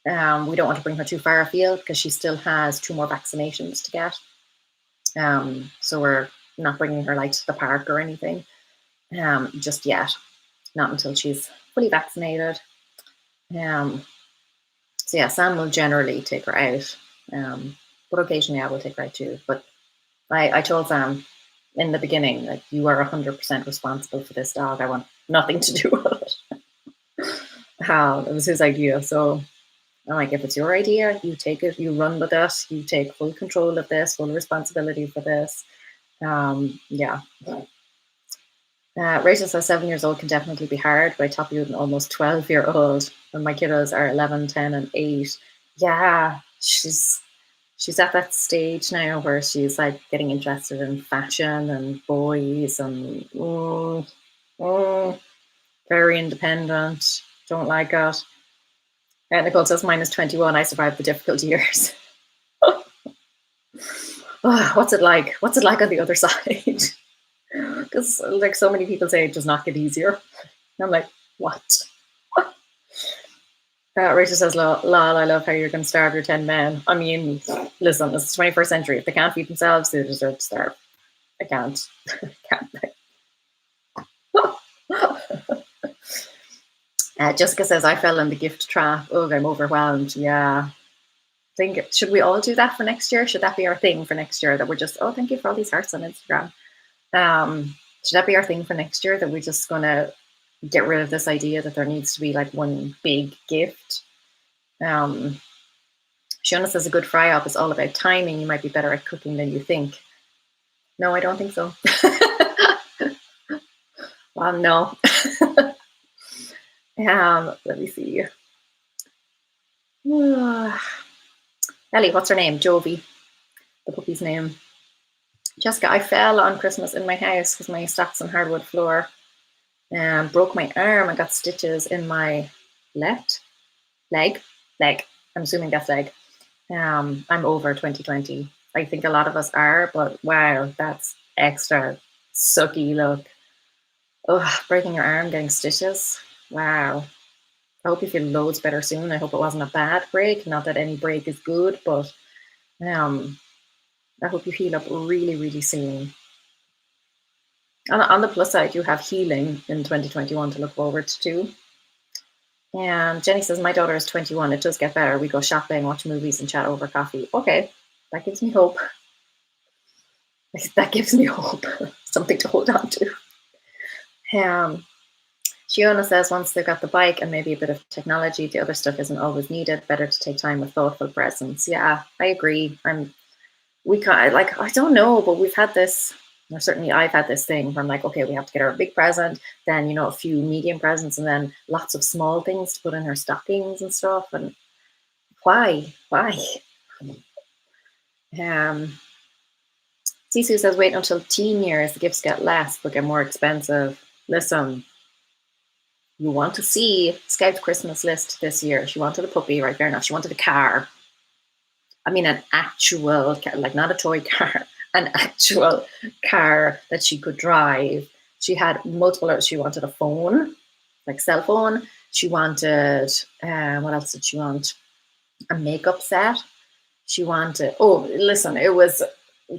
We don't want to bring her too far afield because she still has 2 more vaccinations to get. So we're not bringing her like to the park or anything just yet. Not until she's fully vaccinated. So yeah, Sam will generally take her out. But occasionally I will take her out too. But I told Sam in the beginning, like, you are 100% responsible for this dog. I want nothing to do with it. It was his idea. So I'm like, if it's your idea, you take it, you run with it, you take full control of this, full responsibility for this. Yeah. Rachel says 7 years old can definitely be hard, but I top you with an almost 12-year-old when my kiddos are 11, 10, and 8. Yeah, she's at that stage now where she's like getting interested in fashion and boys and very independent. Don't like it. Nicole says mine is 21. I survived the difficult years. What's it like? What's it like on the other side? Because like so many people say it does not get easier. And I'm like, what? Rachel says, lol, I love how you're going to starve your 10 men. I mean, listen, it's the 21st century. If they can't feed themselves, they deserve to starve. I can't. Jessica says, I fell in the gift trap. Oh, I'm overwhelmed. Yeah. Think, should we all do that for next year? Should that be our thing for next year? That we're just, oh, thank you for all these hearts on Instagram. Should that be our thing for next year? That we're just gonna get rid of this idea that there needs to be like one big gift. Shiona says a good fry up is all about timing. You might be better at cooking than you think. No, I don't think so. No. Let me see. Ellie, what's her name? Jovi, the puppy's name. Jessica, I fell on Christmas in my house because my stocks on hardwood floor. Broke my arm and got stitches in my left leg. I'm assuming that's leg. I'm over 2020. I think a lot of us are, but wow, that's extra sucky. Look, breaking your arm, getting stitches. Wow. I hope you feel loads better soon. I hope it wasn't a bad break. Not that any break is good, but I hope you heal up really, really soon. On the plus side, you have healing in 2021 to look forward to. And Jenny says, my daughter is 21. It does get better. We go shopping, watch movies, and chat over coffee. Okay, that gives me hope. That gives me hope. Something to hold on to. Shiona says, once they've got the bike and maybe a bit of technology, the other stuff isn't always needed. Better to take time with thoughtful presence. Yeah, I agree. I don't know, but we've had this, or certainly I've had this thing where I'm like, okay, we have to get her a big present, then, a few medium presents, and then lots of small things to put in her stockings and stuff. And why? Sisu says, wait until teen years, the gifts get less, but get more expensive. Listen, you want to see Scout's Christmas list this year. She wanted a puppy, right? Fair enough. She wanted a car. I mean, an actual car, like not a toy car, an actual car that she could drive. She had multiple, she wanted a phone, like cell phone. She wanted, what else did she want? A makeup set. She wanted,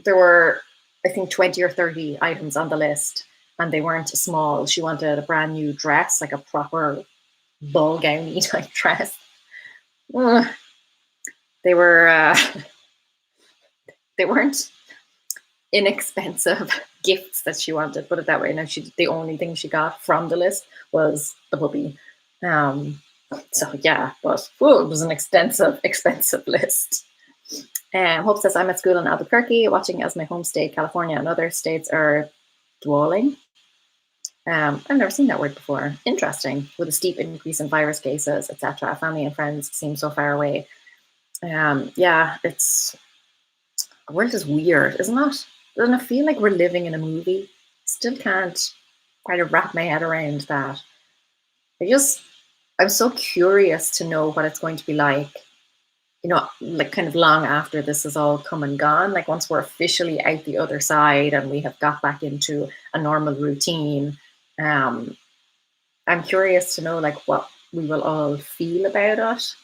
there were, I think, 20 or 30 items on the list, and they weren't small. She wanted a brand new dress, like a proper ball gowny type dress. They weren't inexpensive gifts that she wanted, put it that way. Now, the only thing she got from the list was the puppy. So yeah, but it was an expensive list. Hope says, I'm at school in Albuquerque, watching as my home state, California, and other states are dwelling. I've never seen that word before. Interesting. With a steep increase in virus cases, etc. Family and friends seem so far away. Yeah, the world is weird, isn't it? Doesn't it feel like we're living in a movie? Still can't try to wrap my head around that. I'm so curious to know what it's going to be like, like kind of long after this is all come and gone, like once we're officially out the other side and we have got back into a normal routine. I'm curious to know like what we will all feel about it.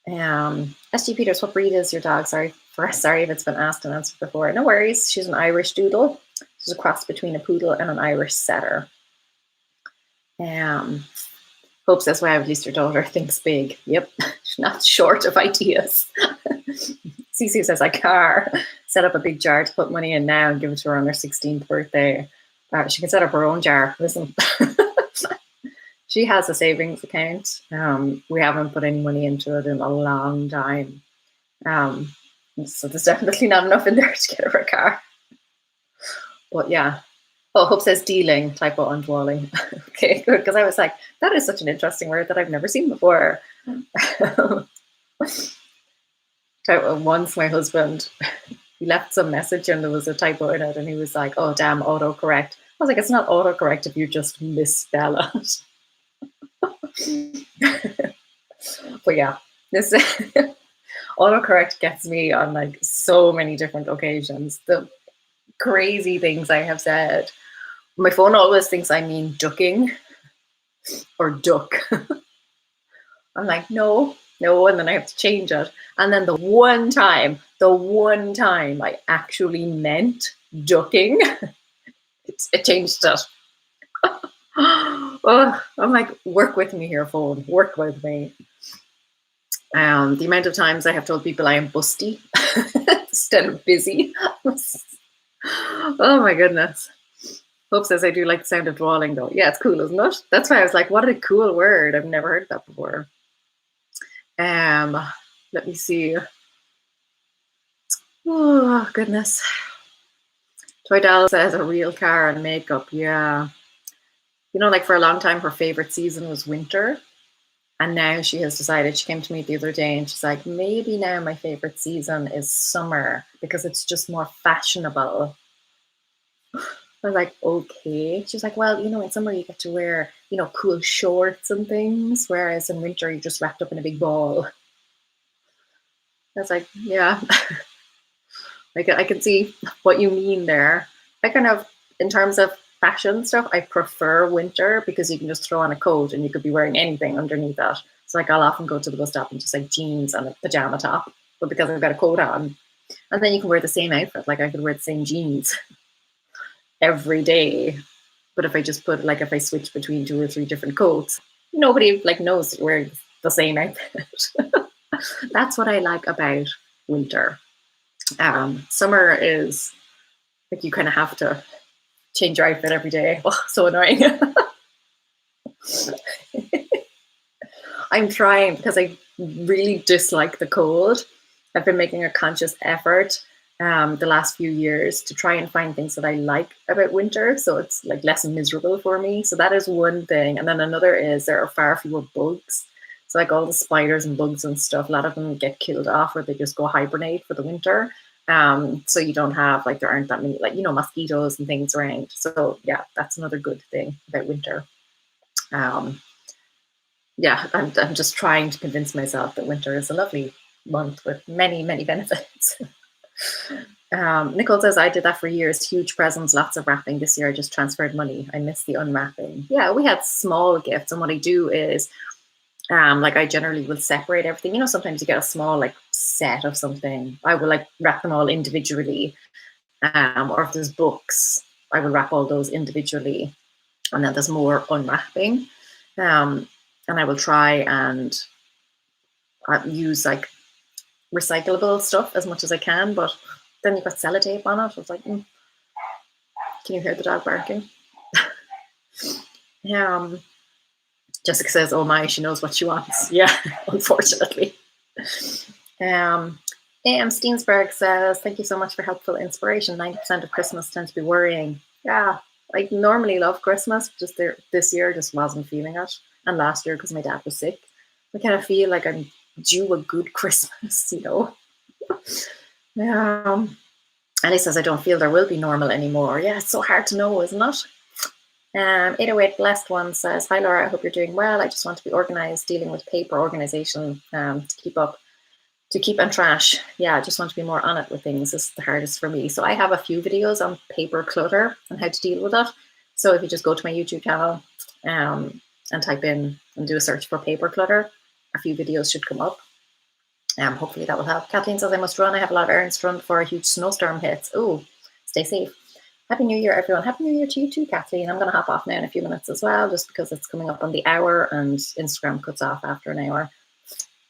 SG Peters, what breed is your dog? Sorry if it's been asked and answered before. No worries. She's an Irish doodle. She's a cross between a poodle and an Irish setter. Hope says, wow, at least your daughter thinks big. Yep, she's not short of ideas. Cece says, a car. Set up a big jar to put money in now and give it to her on her 16th birthday. She can set up her own jar. Listen, she has a savings account. We haven't put any money into it in a long time. So there's definitely not enough in there to get her a car. But yeah. Oh, Hope says dealing, typo on dwelling. Okay, good, because I was like, that is such an interesting word that I've never seen before. Once my husband, he left some message and there was a typo in it and he was like, oh, damn, autocorrect. I was like, it's not autocorrect if you just misspell it. But yeah, this autocorrect gets me on like so many different occasions. The crazy things I have said. My phone always thinks I mean ducking or duck. I'm like, no, and then I have to change it. And then the one time I actually meant ducking, it changed it. Oh, I'm like, work with me here, phone, work with me. The amount of times I have told people I am busty instead of busy. Oh my goodness. Hope says I do like the sound of dwalling though. Yeah, it's cool, isn't it? That's why I was like, what a cool word. I've never heard that before. Um, Let me see. Oh goodness. Toy Doll says a real car and makeup. Yeah. You know, like for a long time, her favorite season was winter. And now she has decided, she came to me the other day and she's like, maybe now my favorite season is summer because it's just more fashionable. I was like, okay. She's like, well, you know, in summer you get to wear, you know, cool shorts and things, whereas in winter you're just wrapped up in a big ball. I was like, yeah, I can see what you mean there. I kind of, in terms of fashion stuff, I prefer winter because you can just throw on a coat and you could be wearing anything underneath that. So like I'll often go to the bus stop and just like jeans and a pajama top, but because I've got a coat on, and then you can wear the same outfit. Like I could wear the same jeans every day. But if I just put like if I switch between 2 or 3 different coats, nobody like knows that we're the same outfit. That's what I like about winter. Summer is like you kind of have to change your outfit every day. Oh, so annoying. I'm trying because I really dislike the cold. I've been making a conscious effort the last few years to try and find things that I like about winter. So it's like less miserable for me. So that is one thing. And then another is there are far fewer bugs. So like all the spiders and bugs and stuff, a lot of them get killed off or they just go hibernate for the winter. So you don't have like there aren't that many like you know mosquitoes and things around. So yeah, that's another good thing about winter. Um, yeah, I'm just trying to convince myself that winter is a lovely month with many, many benefits. Nicole says, I did that for years. Huge presents, lots of wrapping. This year I just transferred money. I miss the unwrapping. Yeah, we had small gifts. And what I do is, like I generally will separate everything. You know, sometimes you get a small like set of something. I will like wrap them all individually. Or if there's books, I will wrap all those individually. And then there's more unwrapping. And I will try and use like recyclable stuff as much as I can, but then you've got sellotape on it. It's like, can you hear the dog barking? Jessica says, oh my, she knows what she wants. Yeah, unfortunately. A.M. Steensberg says, thank you so much for helpful inspiration. 90% of Christmas tends to be worrying. Yeah, I normally love Christmas, just this year just wasn't feeling it. And last year, because my dad was sick, I kind of feel like I'm due a good Christmas, you know. And he says, I don't feel there will be normal anymore. Yeah, it's so hard to know, isn't it? 808 Blessed One says, hi Laura, I hope you're doing well. I just want to be organized, dealing with paper organization to keep on trash. Yeah, I just want to be more on it with things. This is the hardest for me. So I have a few videos on paper clutter and how to deal with it. So if you just go to my YouTube channel and type in and do a search for paper clutter, a few videos should come up. Hopefully that will help. Kathleen says, I must run. I have a lot of errands to run before a huge snowstorm hits. Oh, stay safe. Happy New Year, everyone. Happy New Year to you too, Kathleen. I'm going to hop off now in a few minutes as well, just because it's coming up on the hour and Instagram cuts off after an hour.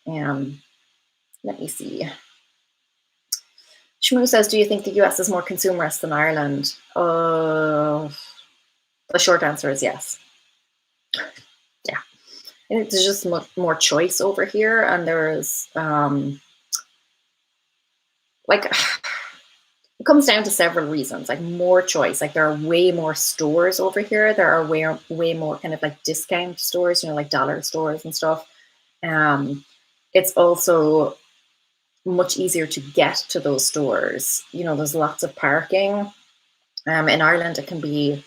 Let me see. Shmoo says, do you think the US is more consumerist than Ireland? The short answer is yes. Yeah. I think there's just much more choice over here, and there's like it comes down to several reasons, like more choice. Like there are way more stores over here. There are way more kind of like discount stores, you know, like dollar stores and stuff. It's also much easier to get to those stores. You know, there's lots of parking. In Ireland, it can be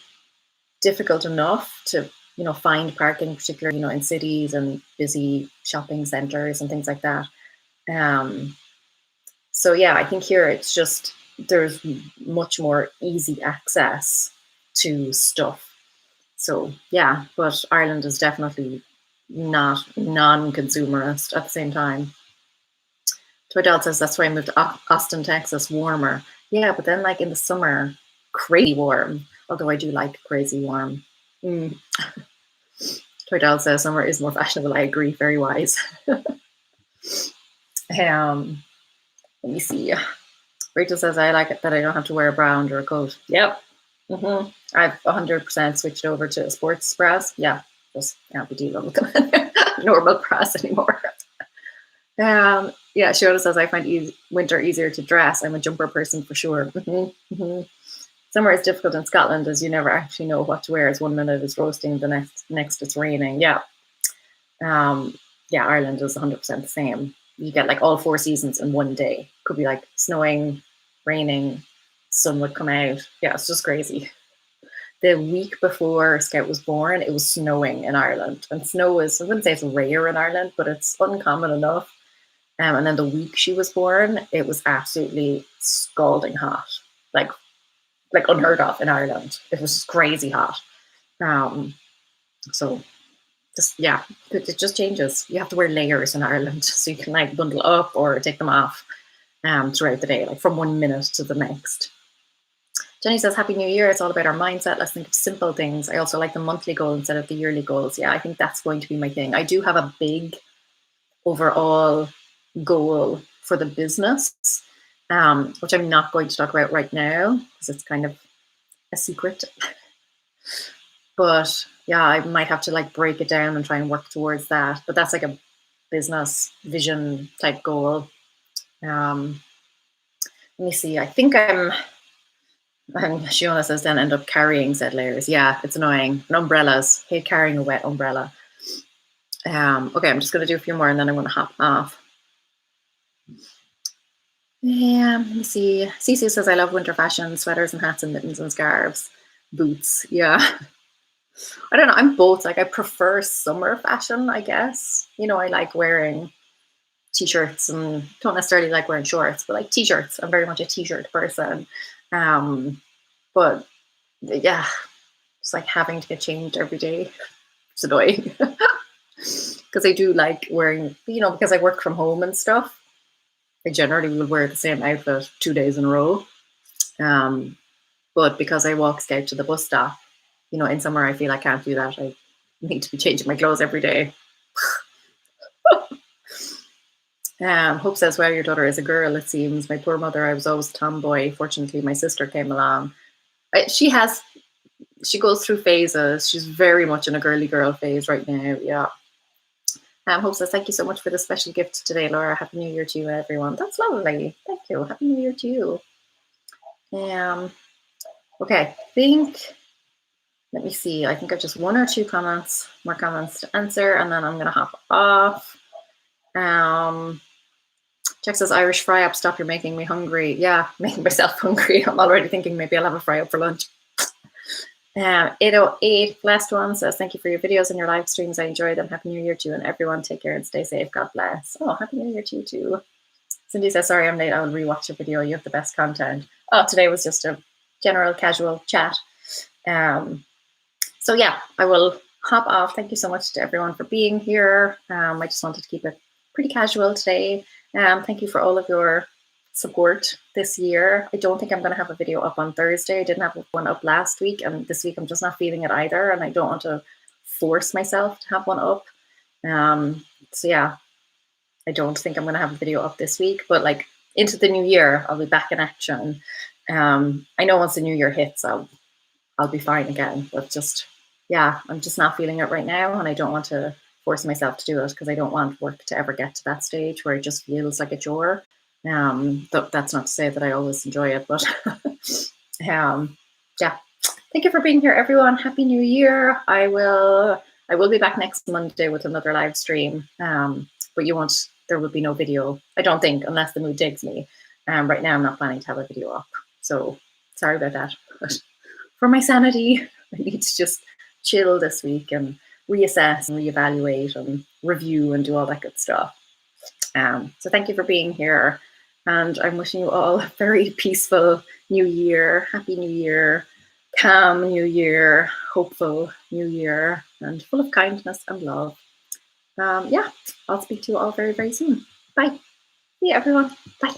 difficult enough to, you know, find parking, particularly, you know, in cities and busy shopping centers and things like that. So yeah, I think here it's just, there's much more easy access to stuff. So yeah, but Ireland is definitely not non-consumerist at the same time. Toydell says that's why I moved to Austin, Texas, warmer. Yeah, but then like in the summer, crazy warm. Although I do like crazy warm. Toydell says summer is more fashionable. I agree, very wise. Um, Let me see. Rachel says, I like it that I don't have to wear a bra under a coat. Yep. I've 100% switched over to sports bras. Yeah, just can't be dealing with normal bras anymore. Yeah, Shona says, I find winter easier to dress. I'm a jumper person for sure. Summer is difficult in Scotland as you never actually know what to wear. As 1 minute it's roasting, the next it's raining. Yeah. Yeah, Ireland is 100% the same. You get like all 4 seasons in one day. Could be like snowing, raining, sun would come out. Yeah, it's just crazy. The week before Scout was born, it was snowing in Ireland. And snow is, I wouldn't say it's rare in Ireland, but it's uncommon enough. And then the week she was born, it was absolutely scalding hot, like unheard of in Ireland. It was crazy hot. So just, yeah, it just changes. You have to wear layers in Ireland, so you can like bundle up or take them off throughout the day, like from 1 minute to the next. Jenny says, Happy New Year. It's all about our mindset. Let's think of simple things. I also like the monthly goal instead of the yearly goals. Yeah, I think that's going to be my thing. I do have a big overall goal for the business, which I'm not going to talk about right now because it's kind of a secret. But yeah, I might have to like break it down and try and work towards that. But that's like a business vision type goal. Let me see. I think and Shiona says then end up carrying said layers. Yeah, it's annoying. And umbrellas. Hate carrying a wet umbrella. Okay, I'm just going to do a few more and then I'm going to hop off. Yeah, let me see. Cece says, I love winter fashion, sweaters and hats and mittens and scarves, boots. Yeah. I don't know. I'm both. Like, I prefer summer fashion, I guess. You know, I like wearing t-shirts and don't necessarily like wearing shorts, but like t-shirts. I'm very much a t-shirt person. But yeah, it's like having to get changed every day. It's annoying. Because I do like wearing, you know, because I work from home and stuff. I generally will wear the same outfit 2 days in a row. But because I walk Scout to the bus stop, you know, in summer I feel I can't do that. I need to be changing my clothes every day. Hope says, well, your daughter is a girl, it seems. My poor mother, I was always a tomboy. Fortunately, my sister came along. She goes through phases. She's very much in a girly girl phase right now. Yeah. Hope says, thank you so much for the special gift today, Laura. Happy New Year to you, everyone. That's lovely. Thank you. Happy New Year to you. Okay, I think, let me see. I think I've just 1 or 2 more comments to answer, and then I'm going to hop off. Jack says, Irish fry up, stop, you're making me hungry. Yeah, making myself hungry. I'm already thinking maybe I'll have a fry up for lunch. 808, last one, says, thank you for your videos and your live streams. I enjoy them. Happy New Year to you and everyone. Take care and stay safe. God bless. Oh, Happy New Year to you too. Cindy says, sorry, I'm late. I will rewatch your video. You have the best content. Oh, today was just a general casual chat. So yeah, I will hop off. Thank you so much to everyone for being here. I just wanted to keep it pretty casual today. Thank you for all of your support this year. I don't think I'm going to have a video up on Thursday. I didn't have one up last week, and this week I'm just not feeling it either, and I don't want to force myself to have one up. So yeah, I don't think I'm going to have a video up this week, but like into the new year, I'll be back in action. I know once the new year hits, I'll be fine again, but just, yeah, I'm just not feeling it right now, and I don't want to force myself to do it because I don't want work to ever get to that stage where it just feels like a chore. That's not to say that I always enjoy it, but yeah. Thank you for being here, everyone. Happy New Year. I will be back next Monday with another live stream. But there will be no video, I don't think, unless the mood takes me. Right now I'm not planning to have a video up. So sorry about that. But for my sanity, I need to just chill this week and reassess and reevaluate and review and do all that good stuff. So thank you for being here. And I'm wishing you all a very peaceful new year. Happy New Year. Calm new year. Hopeful new year. And full of kindness and love. Yeah, I'll speak to you all very, very soon. Bye. See you, everyone. Bye.